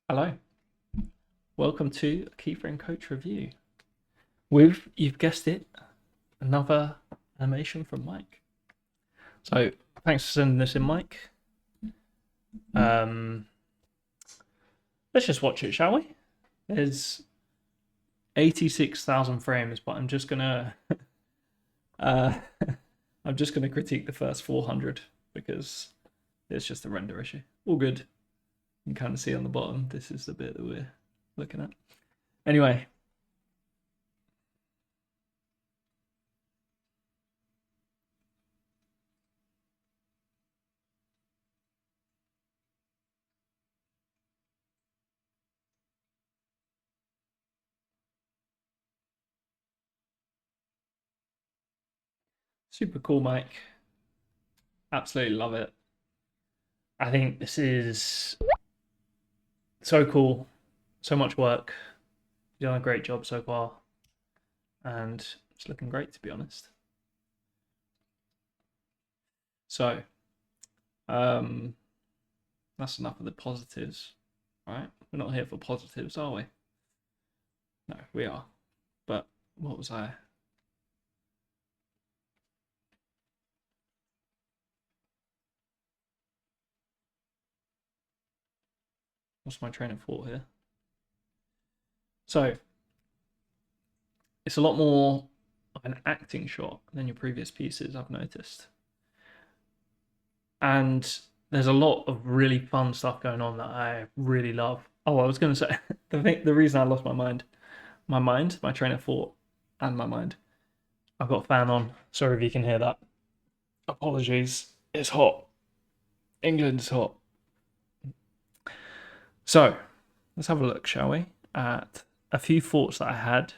Hello, welcome to a Keyframe Coach review with, you've guessed it, another animation from Mike. So thanks for sending this in, Mike. Um, let's just watch it, shall we? There's 86,000 frames, but I'm just gonna uh, I'm just gonna critique the first 400 because it's just a render issue. All good. You can kind of see on the bottom. This is the bit that we're looking at. Anyway, super cool, Mike. Absolutely love it. I think this is so cool, so much work. You've done a great job so far, and it's looking great, to be honest. So, um, that's enough of the positives, right? We're not here for positives, are we? No, we are. But what was I? What's my train of thought here? So, it's a lot more of an acting shot than your previous pieces, I've noticed. And there's a lot of really fun stuff going on that I really love. Oh, I was going to say the reason I lost my train of thought, and my mind. I've got a fan on. Sorry if you can hear that. Apologies. It's hot. England's hot. So, let's have a look, shall we, at a few thoughts that I had.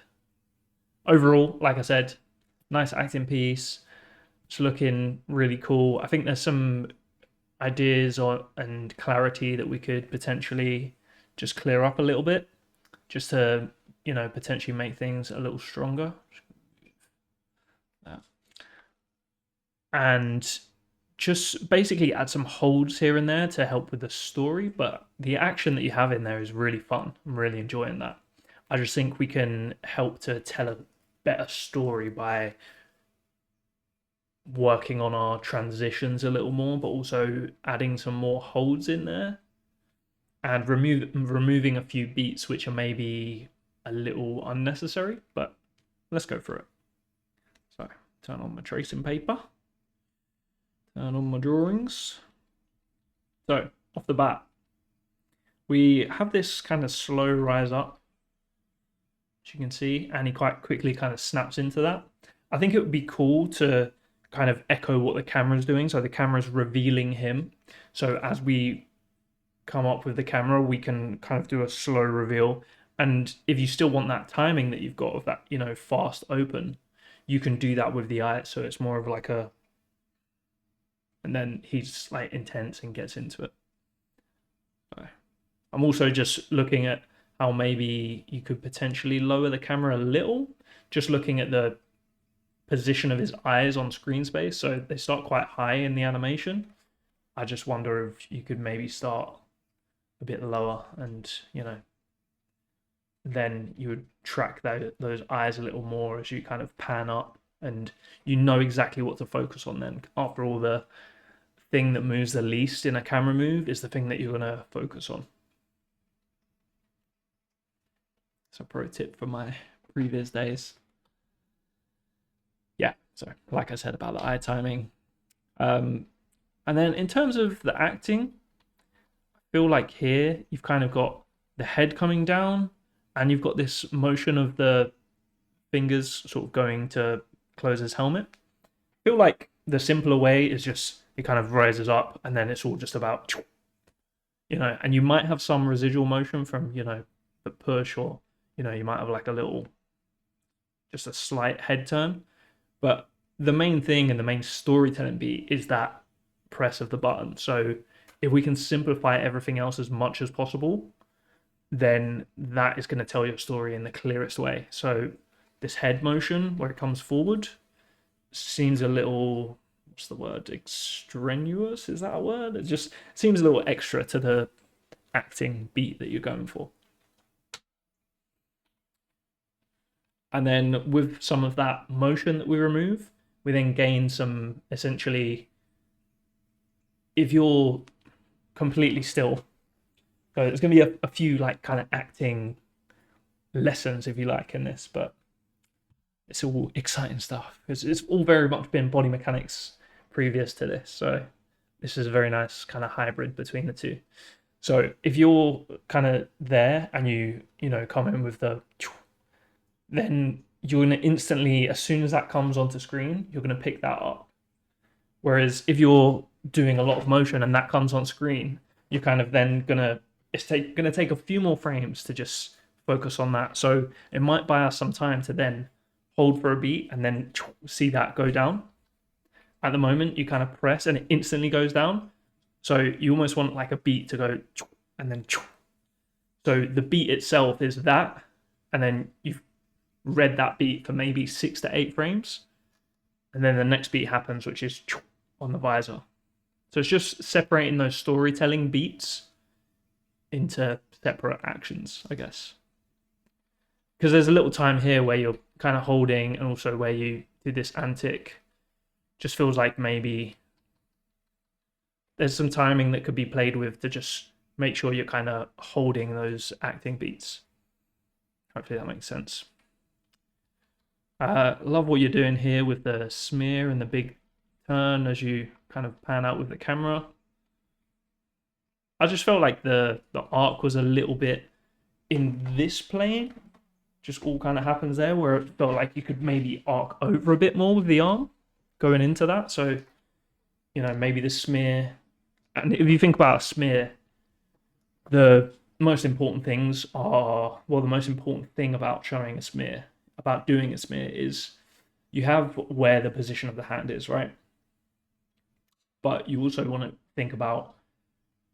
Overall, like I said, nice acting piece. It's looking really cool. I think there's some ideas and clarity that we could potentially just clear up a little bit, just to, potentially make things a little stronger. And just basically add some holds here and there to help with the story. But the action that you have in there is really fun. I'm really enjoying that. I just think we can help to tell a better story by working on our transitions a little more, but also adding some more holds in there and removing a few beats which are maybe a little unnecessary. But let's go through it. So turn on my tracing paper. And on my drawings. So, off the bat, we have this kind of slow rise up, as you can see, and he quite quickly kind of snaps into that. I think it would be cool to kind of echo what the camera's doing. So the camera's revealing him. So as we come up with the camera, we can kind of do a slow reveal. And if you still want that timing that you've got of that, fast open, you can do that with the eye. So it's more of like a, and then he's like intense and gets into it. I'm also just looking at how maybe you could potentially lower the camera a little, just looking at the position of his eyes on screen space. So they start quite high in the animation. I just wonder if you could maybe start a bit lower and, then you would track those eyes a little more as you kind of pan up, and you know exactly what to focus on then. After all, the thing that moves the least in a camera move is the thing that you're going to focus on. So pro tip from my previous days. Yeah, so like I said about the eye timing. And then in terms of the acting, I feel like here you've kind of got the head coming down and you've got this motion of the fingers sort of going to close his helmet. I feel like the simpler way is just it kind of rises up and then it's all just about, and you might have some residual motion from, the push, or, you might have like a little, just a slight head turn. But the main thing and the main storytelling beat is that press of the button. So if we can simplify everything else as much as possible, then that is going to tell your story in the clearest way. So this head motion where it comes forward seems a little, what's the word, extraneous, is that a word? It just seems a little extra to acting beat that you're going for. And then with some of that motion that we remove, we then gain some, essentially, if you're completely still, so there's going to be a few like kind of acting lessons, if you like, in this, but it's all exciting stuff because it's all very much been body mechanics previous to this. So this is a very nice kind of hybrid between the two. So if you're kind of there and you know, come in with the, then you're going to instantly, as soon as that comes onto screen, you're going to pick that up. Whereas if you're doing a lot of motion and that comes on screen, you're kind of then it's going to take a few more frames to just focus on that. So it might buy us some time to then hold for a beat and then see that go down. At the moment, you kind of press and it instantly goes down. So you almost want like a beat to go and then. So the beat itself is that, and then you've read that beat for maybe 6 to 8 frames, and then the next beat happens, which is on the visor. So it's just separating those storytelling beats into separate actions, I guess. Because there's a little time here where you're kind of holding, and also where you do this antic. Just feels like maybe there's some timing that could be played with to just make sure you're kind of holding those acting beats. Hopefully that makes sense. Love what you're doing here with the smear and the big turn as you kind of pan out with the camera. I just felt like the arc was a little bit in this plane, just all kind of happens there, where it felt like you could maybe arc over a bit more with the arm going into that. So, you know, maybe the smear, and if you think about a smear, the most important things are, well, the most important thing about showing a smear, about doing a smear, is you have where the position of the hand is, right? But you also want to think about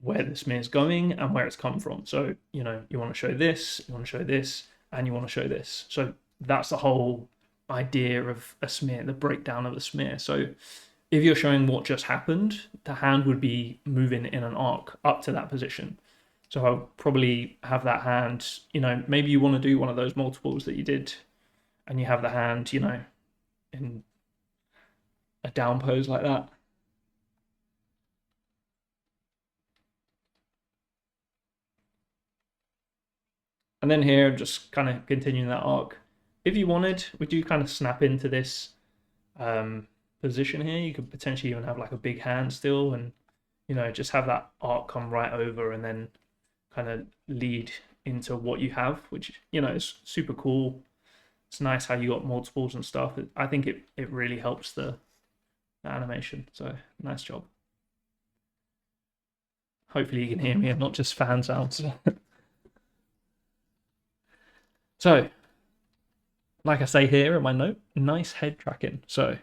where the smear is going and where it's come from. So, you know, you want to show this, you want to show this, and you want to show this. So that's the whole idea of a smear, the breakdown of a smear. So if you're showing what just happened, the hand would be moving in an arc up to that position. So I'll probably have that hand, you know, maybe you want to do one of those multiples that you did, and you have the hand, you know, in a down pose like that. And then here, just kind of continuing that arc. If you wanted, would you kind of snap into this position here? You could potentially even have like a big hand still, and, you know, just have that arc come right over and then kind of lead into what you have, which, you know, is super cool. It's nice how you got multiples and stuff. I think it really helps the animation. So nice job. Hopefully you can hear me and not just fan sounds. So, like I say here in my note, nice head tracking. So,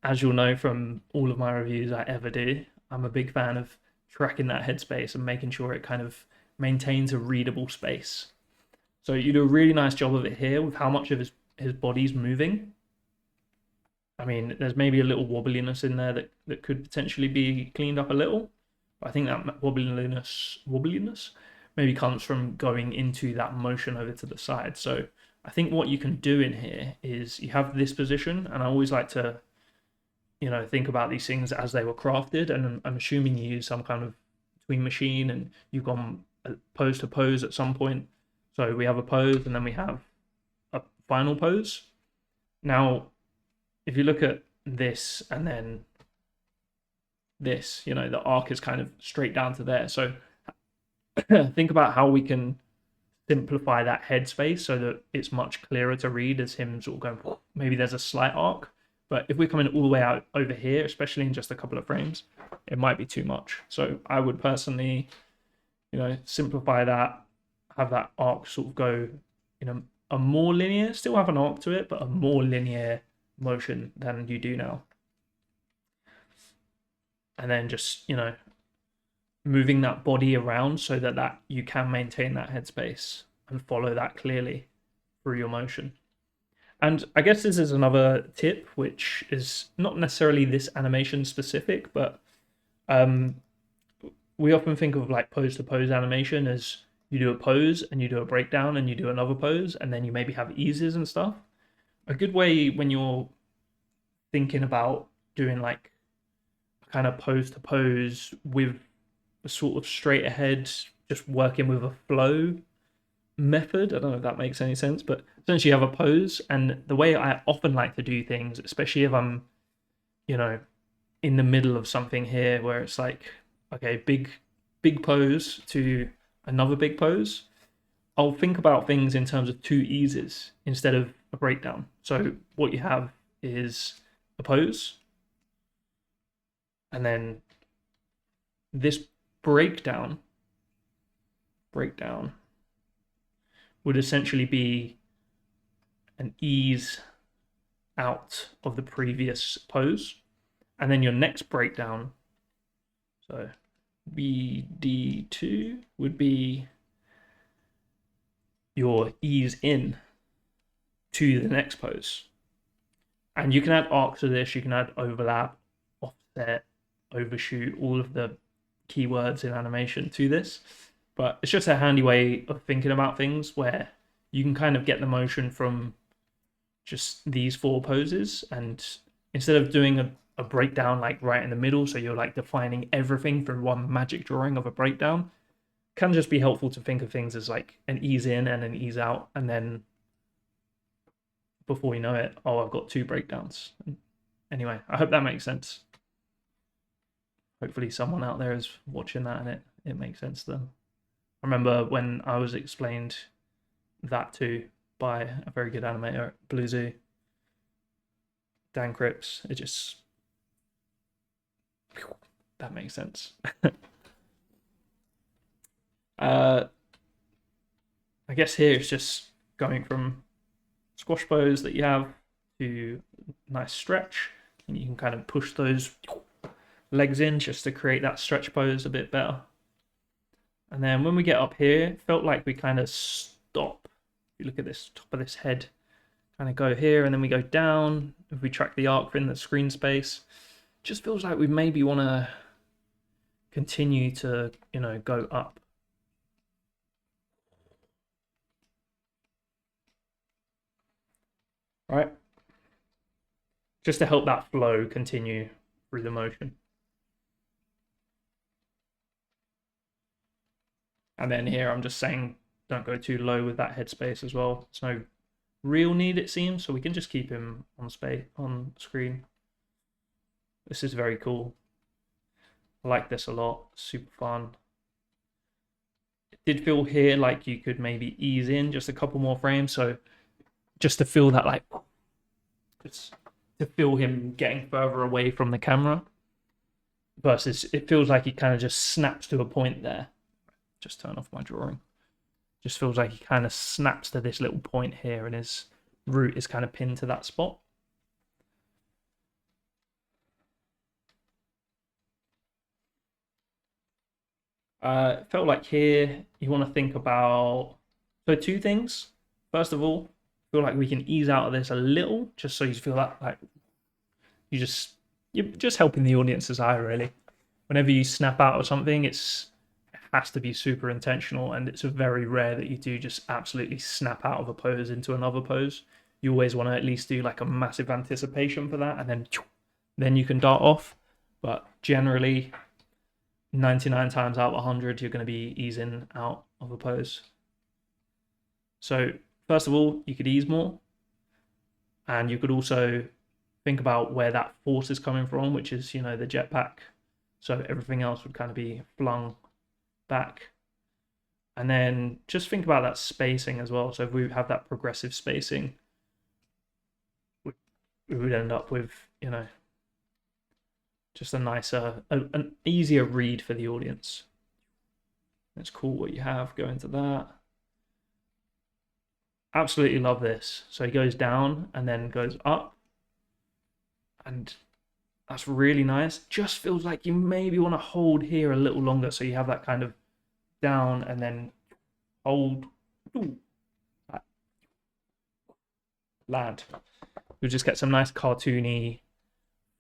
as you'll know from all of my reviews I ever do, I'm a big fan of tracking that headspace and making sure it kind of maintains a readable space. So you do a really nice job of it here with how much of his body's moving. I mean, there's maybe a little wobbliness in there that could potentially be cleaned up a little. But I think that wobbliness maybe comes from going into that motion over to the side. So I think what you can do in here is you have this position, and I always like to, you know, think about these things as they were crafted, and I'm assuming you use some kind of tween machine and you've gone pose to pose at some point. So we have a pose and then we have a final pose. Now, if you look at this and then this, you know, the arc is kind of straight down to there. So think about how we can simplify that headspace so that it's much clearer to read as him sort of going, maybe there's a slight arc. But if we're coming all the way out over here, especially in just a couple of frames, it might be too much. So I would personally, you know, simplify that, have that arc sort of go in a more linear, still have an arc to it, but a more linear motion than you do now. And then just, you know, moving that body around so that you can maintain that headspace and follow that clearly through your motion. And I guess this is another tip, which is not necessarily this animation specific, but we often think of like pose to pose animation as you do a pose and you do a breakdown and you do another pose and then you maybe have eases and stuff. A good way when you're thinking about doing like kind of pose to pose with a sort of straight ahead, just working with a flow method. I don't know if that makes any sense, but essentially you have a pose, and the way I often like to do things, especially if I'm, you know, in the middle of something here where it's like, okay, big pose to another big pose, I'll think about things in terms of two eases instead of a breakdown. So what you have is a pose, and then this breakdown would essentially be an ease out of the previous pose. And then your next breakdown, so BD2 would be your ease in to the next pose. And you can add arc to this, you can add overlap, offset, overshoot, all of the keywords in animation to this. But it's just a handy way of thinking about things where you can kind of get the motion from just these four poses, and instead of doing a breakdown like right in the middle, so you're like defining everything through one magic drawing of a breakdown, can just be helpful to think of things as like an ease in and an ease out, and then before you know it, oh, I've got two breakdowns. Anyway, I hope that makes sense. Hopefully someone out there is watching that and it makes sense to them. I remember when I was explained that to by a very good animator at Blue Zoo, Dan Cripps, it just, that makes sense. I guess here it's just going from squash pose that you have to nice stretch, and you can kind of push those legs in just to create that stretch pose a bit better. And then when we get up here, it felt like we kind of stop. If you look at this top of this head, kind of go here, and then we go down. If we track the arc in the screen space, it just feels like we maybe want to continue to, you know, go up. Right? Just to help that flow continue through the motion. And then here I'm just saying don't go too low with that headspace as well. There's no real need, it seems, so we can just keep him on screen. This is very cool. I like this a lot. Super fun. It did feel here like you could maybe ease in just a couple more frames, so just to feel that, like, just to feel him getting further away from the camera, versus it feels like he kind of just snaps to a point there. Just turn off my drawing. Just feels like he kind of snaps to this little point here, and his root is kind of pinned to that spot. It felt like here you want to think about, so two things. First of all, feel like we can ease out of this a little, just so you feel that like you're just helping the audience's eye, really. Whenever you snap out of something, it has to be super intentional, and it's very rare that you do just absolutely snap out of a pose into another pose. You always want to at least do like a massive anticipation for that, and then you can dart off. But generally, 99 times out of 100, you're going to be easing out of a pose. So first of all, you could ease more, and you could also think about where that force is coming from, which is, you know, the jetpack. So everything else would kind of be flung back. And then just think about that spacing as well. So if we have that progressive spacing, we would end up with, you know, just a nicer, an easier read for the audience. That's cool what you have. Go into that. Absolutely love this. So he goes down and then goes up, and that's really nice. Just feels like you maybe want to hold here a little longer, so you have that kind of down and then hold. Ooh, land. You'll just get some nice cartoony,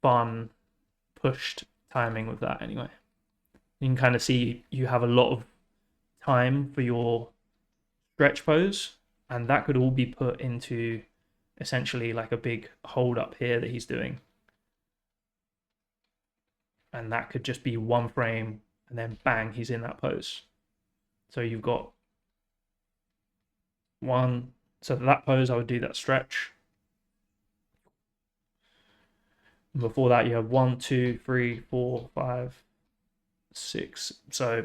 fun, pushed timing with that anyway. You can kind of see you have a lot of time for your stretch pose, and that could all be put into essentially like a big hold up here that he's doing. And that could just be one frame, and then bang, he's in that pose. So you've got one. So that pose, I would do that stretch. And before that, you have 1, 2, 3, 4, 5, 6. So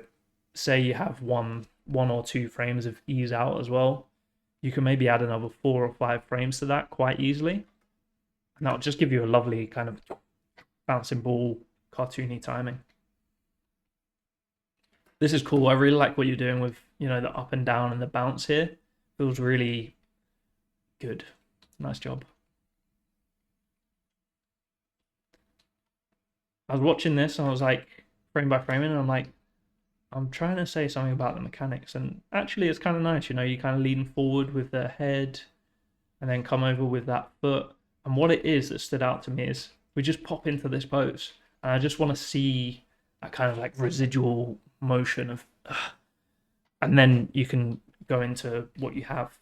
say you have one or two frames of ease out as well. You can maybe add another 4 or 5 frames to that quite easily. And that'll just give you a lovely kind of bouncing ball, cartoony timing. This is cool. I really like what you're doing with, the up and down and the bounce here. Feels really good. Nice job. I was watching this and I was like, frame by frame, and I'm like, I'm trying to say something about the mechanics, and actually it's kind of nice, you kind of lean forward with the head and then come over with that foot. And what it is that stood out to me is we just pop into this pose, and I just want to see a kind of like residual motion of, and then you can go into what you have.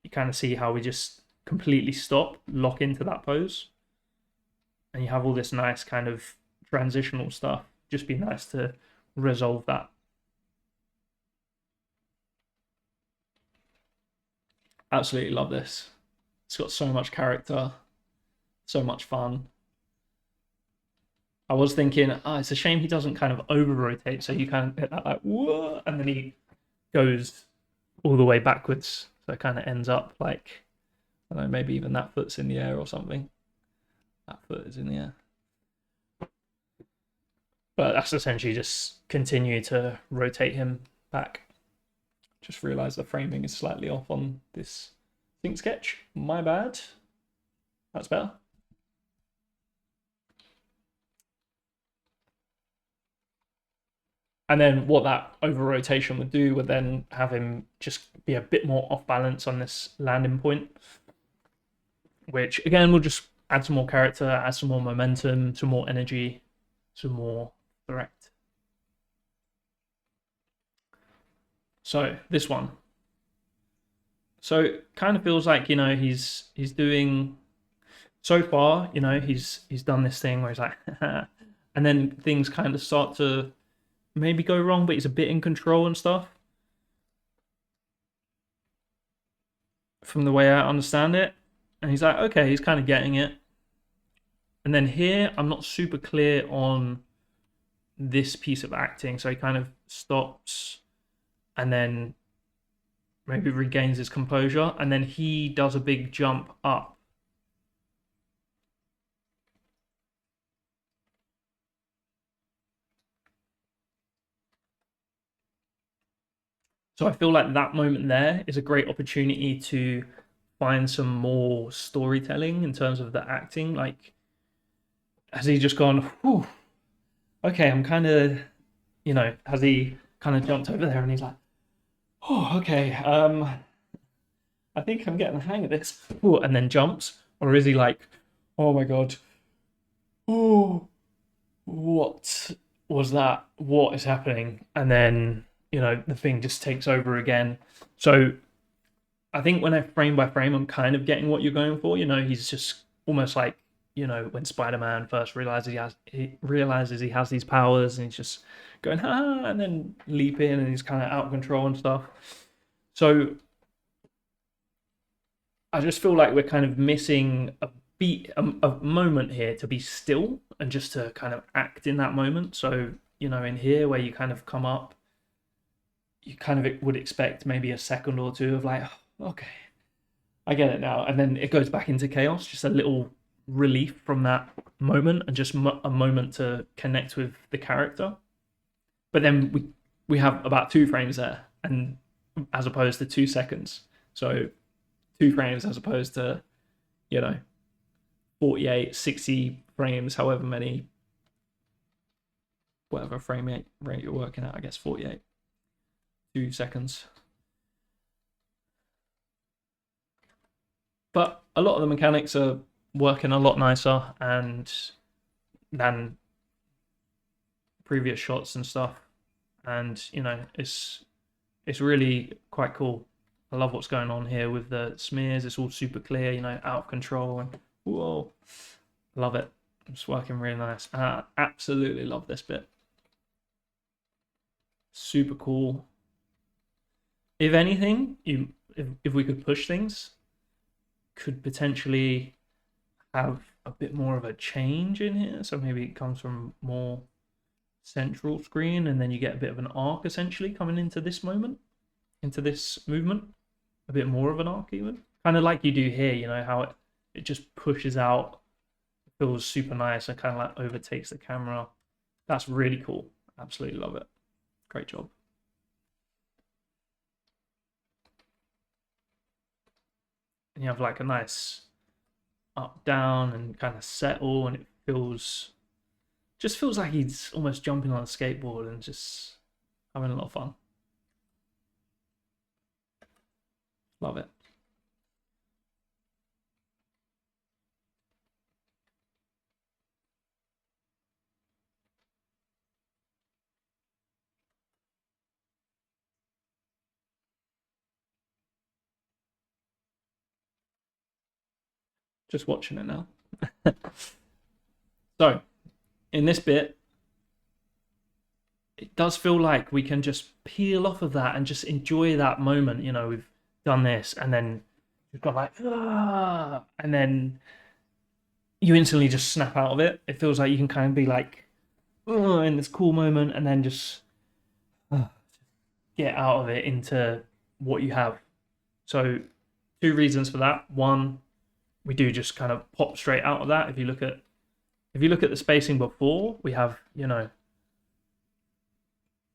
You kind of see how we just completely stop, lock into that pose, and you have all this nice kind of transitional stuff. Just be nice to resolve that. Absolutely love this. It's got so much character, so much fun. I was thinking, it's a shame he doesn't kind of over rotate, so you kind of get that like, whoa, and then he goes all the way backwards. So it kind of ends up like, I don't know, maybe even that foot's in the air or something. That foot is in the air. But that's essentially just continue to rotate him back. Just realized the framing is slightly off on this sync sketch. My bad. That's better. And then what that over rotation would do would then have him just be a bit more off balance on this landing point, which again will just add some more character, add some more momentum, some more energy, some more threat. So this one. So it kind of feels like, he's doing so far, he's done this thing where he's like, and then things kind of start to maybe go wrong, but he's a bit in control and stuff. From the way I understand it. And he's like, okay, he's kind of getting it. And then here, I'm not super clear on this piece of acting. So he kind of stops and then maybe regains his composure. And then he does a big jump up. So I feel like that moment there is a great opportunity to find some more storytelling in terms of the acting. Like, has he just gone, whew, okay, I'm kind of, has he kind of jumped over there and he's like, oh, okay, I think I'm getting the hang of this, ooh, and then jumps? Or is he like, oh my God, oh, what was that? What is happening? And then, the thing just takes over again. So I think when I frame by frame, I'm kind of getting what you're going for. He's just almost like, when Spider-Man first realizes he has these powers, and he's just going, and then leaping, and he's kind of out of control and stuff. So I just feel like we're kind of missing a beat, a moment here to be still and just to kind of act in that moment. So, in here where you kind of come up, you kind of would expect maybe a second or two of like, okay, I get it now. And then it goes back into chaos, just a little relief from that moment and just a moment to connect with the character. But then we have about 2 frames there, and as opposed to 2 seconds. So 2 frames as opposed to, 48, 60 frames, however many, whatever frame rate you're working at, I guess 48. 2 seconds. But a lot of the mechanics are working a lot nicer and than previous shots and stuff, and you know, it's really quite cool. I love what's going on here with the smears. It's all super clear, you know, out of control, and whoa, love it. It's working really nice. I absolutely love this bit. Super cool. If anything, if we could push things, could potentially have a bit more of a change in here. So maybe it comes from more central screen, and then you get a bit of an arc essentially coming into this moment, into this movement. A bit more of an arc even. Kind of like you do here, you know, how it just pushes out, feels super nice, and kind of like overtakes the camera. That's really cool. Absolutely love it. Great job. And you have like a nice up down and kind of settle, and it just feels like he's almost jumping on a skateboard and just having a lot of fun. Love it. Just watching it now. So, in this bit, it does feel like we can just peel off of that and just enjoy that moment. You know, we've done this, and then we've got like, ah, and then you instantly just snap out of it. It feels like you can kind of be like, oh, in this cool moment, and then just get out of it into what you have. So, two reasons for that. One, we do just kind of pop straight out of that. If you look at the spacing before, we have, you know,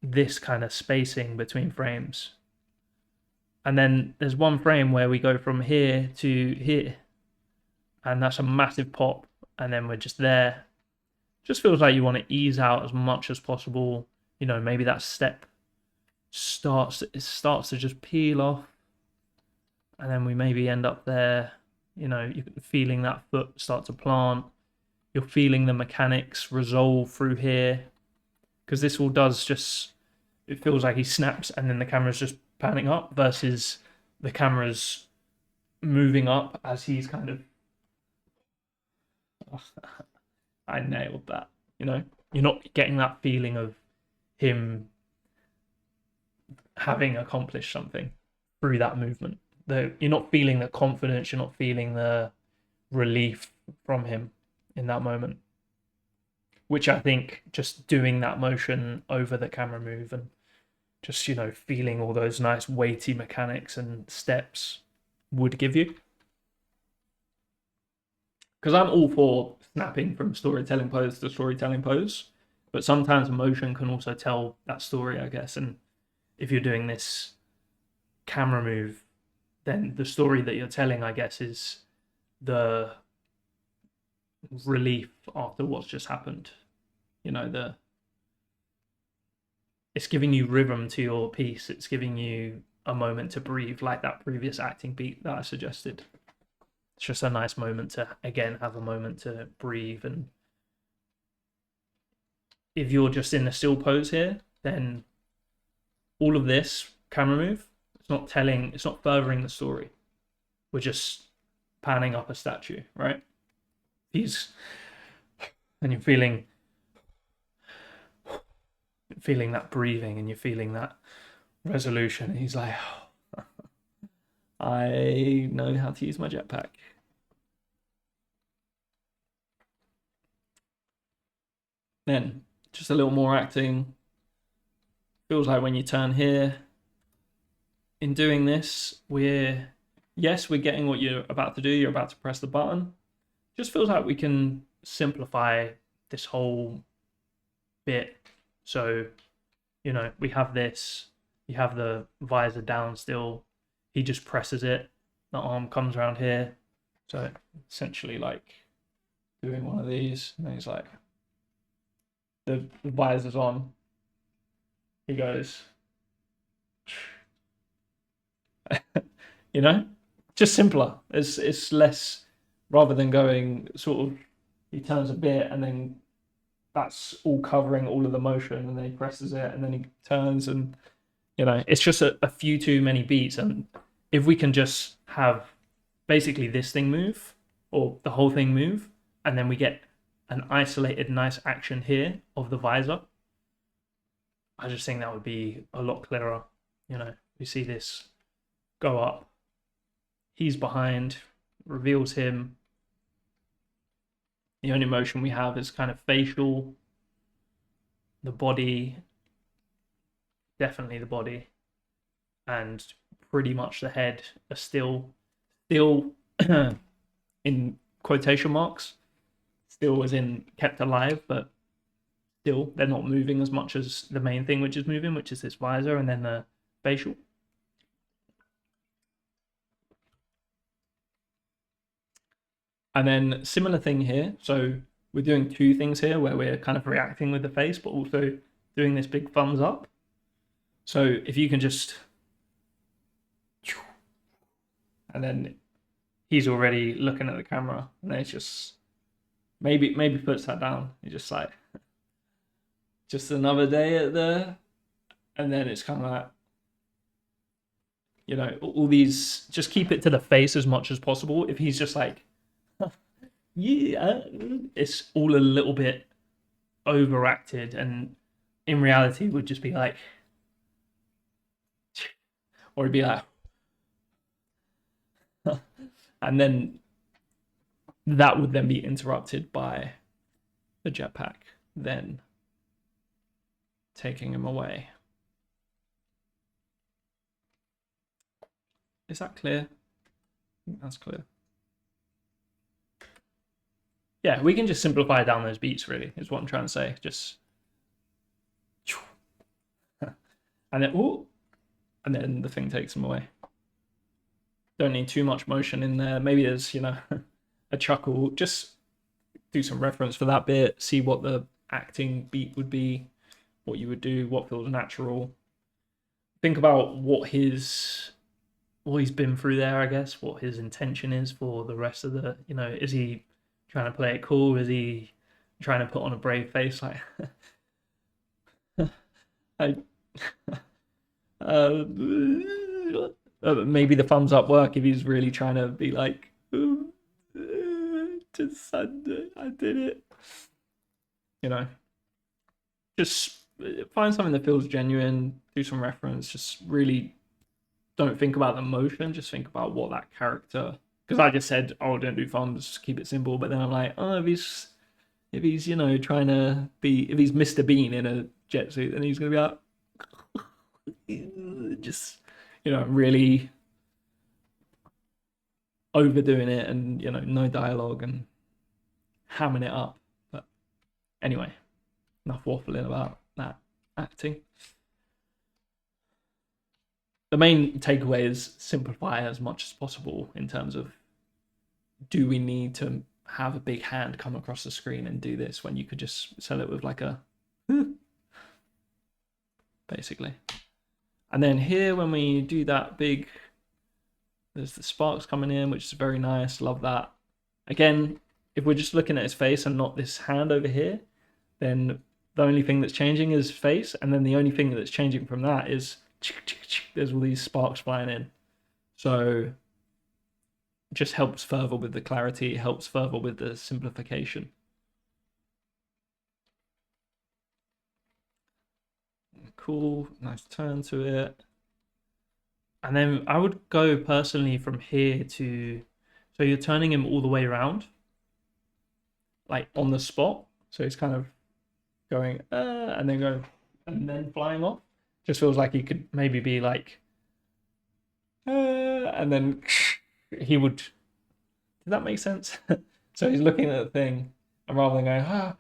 this kind of spacing between frames. And then there's one frame where we go from here to here. And that's a massive pop. And then we're just there. Just feels like you want to ease out as much as possible. You know, maybe that step starts to just peel off. And then we maybe end up there. You know, you're feeling that foot start to plant. You're feeling the mechanics resolve through here. Because this all does just, it feels like he snaps and then the camera's just panning up versus the camera's moving up as he's kind of, I nailed that, you know? You're not getting that feeling of him having accomplished something through that movement. You're not feeling the confidence, you're not feeling the relief from him in that moment. Which I think just doing that motion over the camera move and just, you know, feeling all those nice weighty mechanics and steps would give you. Because I'm all for snapping from storytelling pose to storytelling pose, but sometimes motion can also tell that story, I guess. And if you're doing this camera move, then the story that you're telling, I guess, is the relief after what's just happened. You know, it's giving you rhythm to your piece. It's giving you a moment to breathe, like that previous acting beat that I suggested. It's just a nice moment to, again, have a moment to breathe. And if you're just in a still pose here, then all of this camera move, it's not furthering the story. We're just panning up a statue, right? And you're feeling that breathing, and you're feeling that resolution. And he's like, oh, I know how to use my jetpack. Then just a little more acting. Feels like when you turn here, in doing this, we're getting what you're about to do. You're about to press the button. Just feels like we can simplify this whole bit. So, you know, we have this, you have the visor down still. He just presses it. The arm comes around here. So essentially like doing one of these, and he's like, the visor's on. He goes, you know, just simpler. It's less, rather than going sort of, he turns a bit and then that's all covering all of the motion, and then he presses it, and then he turns, and it's just a few too many beats. And if we can just have basically this thing move, or the whole thing move, and then we get an isolated nice action here of the visor, I just think that would be a lot clearer. We see this go up, he's behind, reveals him. The only motion we have is kind of facial, the body, definitely the body, and pretty much the head are still in quotation marks, still as in kept alive, but still they're not moving as much as the main thing which is moving, which is this visor and then the facial. And then similar thing here. So we're doing two things here where we're kind of reacting with the face, but also doing this big thumbs up. So if you can just, and then he's already looking at the camera, and then it's just maybe puts that down. He's just like, just another day at the, and then it's kind of like, all these, just keep it to the face as much as possible. If he's just like, yeah, it's all a little bit overacted, and in reality would just be like, or it'd be like, and then that would then be interrupted by the jetpack then taking him away. Is that clear? I think that's clear. Yeah, we can just simplify down those beats, really, is what I'm trying to say. Just, and then the thing takes him away. Don't need too much motion in there. Maybe there's, a chuckle. Just do some reference for that bit, see what the acting beat would be, what you would do, what feels natural. Think about what he's been through there, I guess, what his intention is for the rest of the, is he trying to play it cool? Is he trying to put on a brave face? Like, maybe the thumbs up work if he's really trying to be like, just I did it. Just find something that feels genuine, do some reference, just really don't think about the motion, just think about what that character, because I just said, oh, don't do thumbs, keep it simple, but then I'm like, oh, if he's trying to be, if he's Mr. Bean in a jet suit, then he's gonna be like, just really overdoing it, and no dialogue and hamming it up. But anyway, enough waffling about that acting. The main takeaway is simplify as much as possible in terms of, do we need to have a big hand come across the screen and do this when you could just sell it with like a basically. And then here, when we do that big, there's the sparks coming in, which is very nice. Love that. Again, if we're just looking at his face and not this hand over here, then the only thing that's changing is face, and then the only thing that's changing from that is there's all these sparks flying in. So it just helps further with the clarity, helps further with the simplification. Cool, nice turn to it. And then I would go personally from here to, so you're turning him all the way around, like on the spot. So he's kind of going, and then going, and then flying off. Just feels like he could maybe be like, and then he would. Did that make sense? So he's looking at the thing, and rather than going,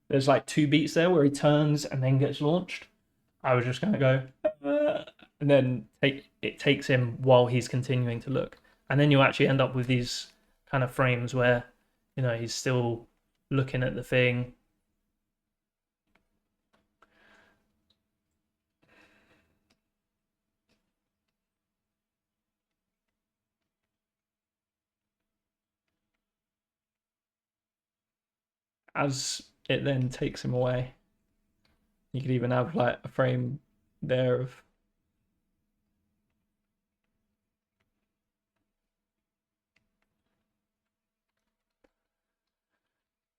there's like two beats there where he turns and then gets launched. I was just gonna go, and then it takes him while he's continuing to look, and then you actually end up with these kind of frames where he's still looking at the thing. As it then takes him away. You could even have like a frame there of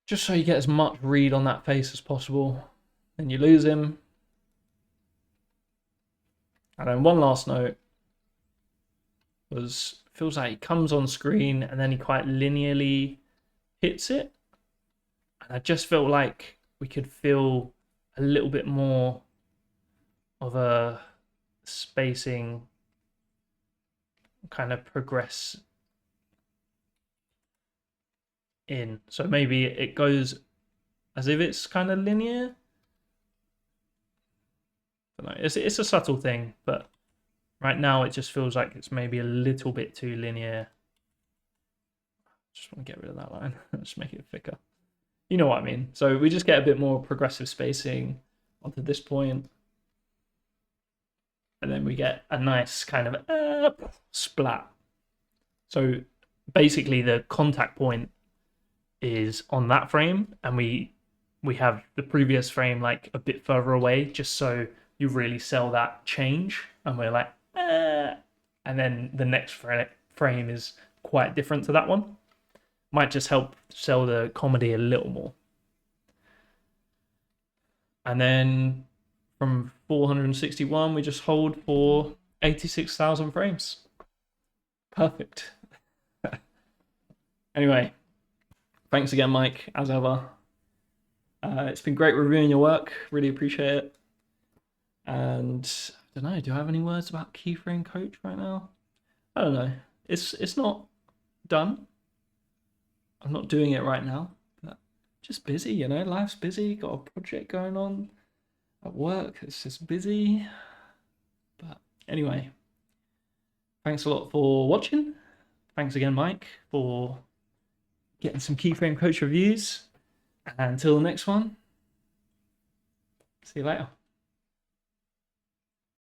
just so you get as much read on that face as possible. Then you lose him. And then one last note was, feels like he comes on screen and then he quite linearly hits it. And I just felt like we could feel a little bit more of a spacing kind of progress in. So maybe it goes as if it's kind of linear. I don't know. It's a subtle thing, but right now it just feels like it's maybe a little bit too linear. Just want to get rid of that line. Just make it thicker. You know what I mean. So we just get a bit more progressive spacing onto this point. And then we get a nice kind of splat. So basically the contact point is on that frame, and we have the previous frame like a bit further away, just so you really sell that change. And we're like, and then the next frame is quite different to that one. Might just help sell the comedy a little more. And then from 461, we just hold for 86,000 frames. Perfect. Anyway, thanks again, Mike, as ever. It's been great reviewing your work. Really appreciate it. And I don't know, do I have any words about Keyframe Coach right now? I don't know. It's not done. I'm not doing it right now, but just busy, you know, life's busy, got a project going on at work, it's just busy. But anyway, thanks a lot for watching. Thanks again, Mike, for getting some Keyframe Coach reviews. And until the next one, see you later.